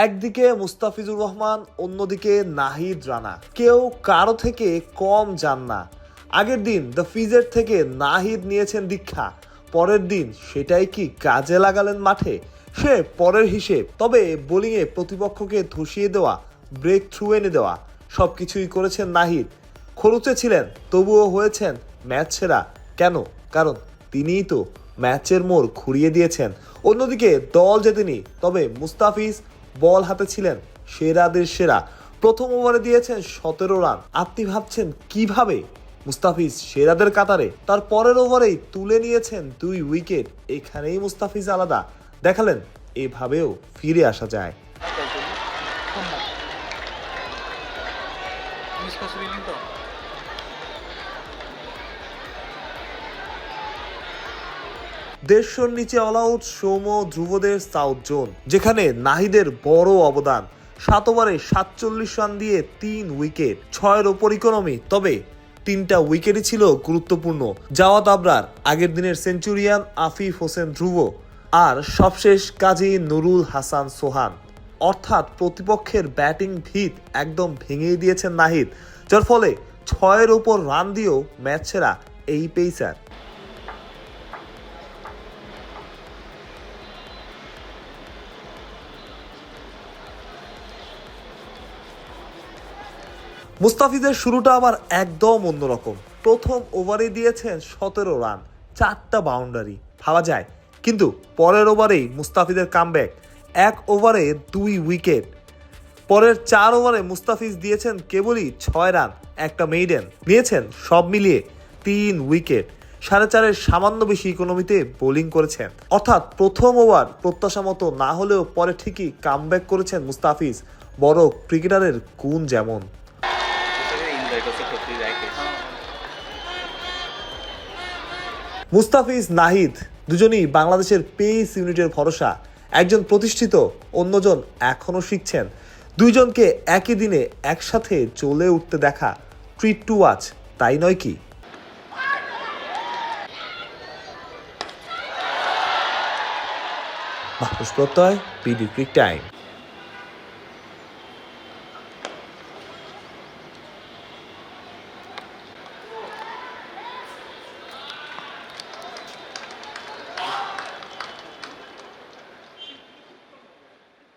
একদিকে মুস্তাফিজুর রহমান, অন্যদিকে নাহিদ রানা, কেউ কারো থেকে কম যান না। আগের দিন দ্য ফিজের থেকে নাহিদ নিয়েছেন দীক্ষা, পরের দিন সেটাই কি কাজে লাগালেন মাঠে? সে পরের হিসেব। তবে বোলিংয়ে প্রতিপক্ষকে ধসিয়ে দেওয়া, ব্রেক থ্রু এনে দেওয়া সবকিছুই করেছেন নাহিদ। খরুচে ছিলেন, তবুও হয়েছেন ম্যাচ সেরা। কেন? কারণ তিনিই তো ম্যাচের মোড় ঘুরিয়ে দিয়েছেন। অন্যদিকে দল জেতেনি, তবে মুস্তাফিজ বল হাতে ছিলেন সেরাদের সেরা। প্রথম ওভারে দিয়েছেন 17 রান। আপনি ভাবছেন কিভাবে মুস্তাফিজ সেরাদের কাতারে? তার পরের ওভারেই তুলে নিয়েছেন 2 উইকেট। এখানেই মুস্তাফিজ আলাদা দেখালেন, এভাবেও ফিরে আসা যায়। দেড়শোর নিচে অল আউট সৌম্য ধ্রুবদের সাউথ জোন, যেখানে নাহিদের বড় অবদান। 7 ওভারে 47 রান দিয়ে 3 উইকেট, 6-এর ওপর ইকোনমি। তবে 3টা উইকেটই ছিল গুরুত্বপূর্ণ। জাওয়াদ আবরার, আগের দিনের সেঞ্চুরিয়ান আফিফ হোসেন ধ্রুব, আর সবশেষ কাজী নুরুল হাসান সোহান। অর্থাৎ প্রতিপক্ষের ব্যাটিং ভিত একদম ভেঙে দিয়েছেন নাহিদ, যার ফলে 6-এর ওপর রান দিয়েও ম্যাচ সেরা এই পেসার। মুস্তাফিজের শুরুটা আবার একদম অন্যরকম। প্রথম ওভারে দিয়েছেন 17 রান, 4টা বাউন্ডারি, ভাবা যায়। কিন্তু পরের ওভারেই মুস্তাফিজের কামব্যাক, 1 ওভারে 2 উইকেট। পরের 4 ওভারে মুস্তাফিজ দিয়েছেন কেবলই 6 রান, একটা মেইডেন, নিয়েছেন সব মিলিয়ে 3 উইকেট। 4.5-এর সামান্য বেশি ইকোনমিতে বোলিং করেছেন। অর্থাৎ প্রথম ওভার প্রত্যাশা মতো না হলেও পরে ঠিকই কামব্যাক করেছেন মুস্তাফিজ। বড় ক্রিকেটারের গুণ যেমন। মুস্তাফিজ, নাহিদ দুজনই বাংলাদেশের পেস ইউনিটের ভরসা। একজন প্রতিষ্ঠিত, অন্যজন এখনো শিখছেন। দুইজনকে একই দিনে একসাথে জ্বলে উঠতে দেখা ট্রিট টু ওয়াচ, তাই নয় কি? মাহফুজ প্রত্যয়, বিডি ক্রিক টাইম।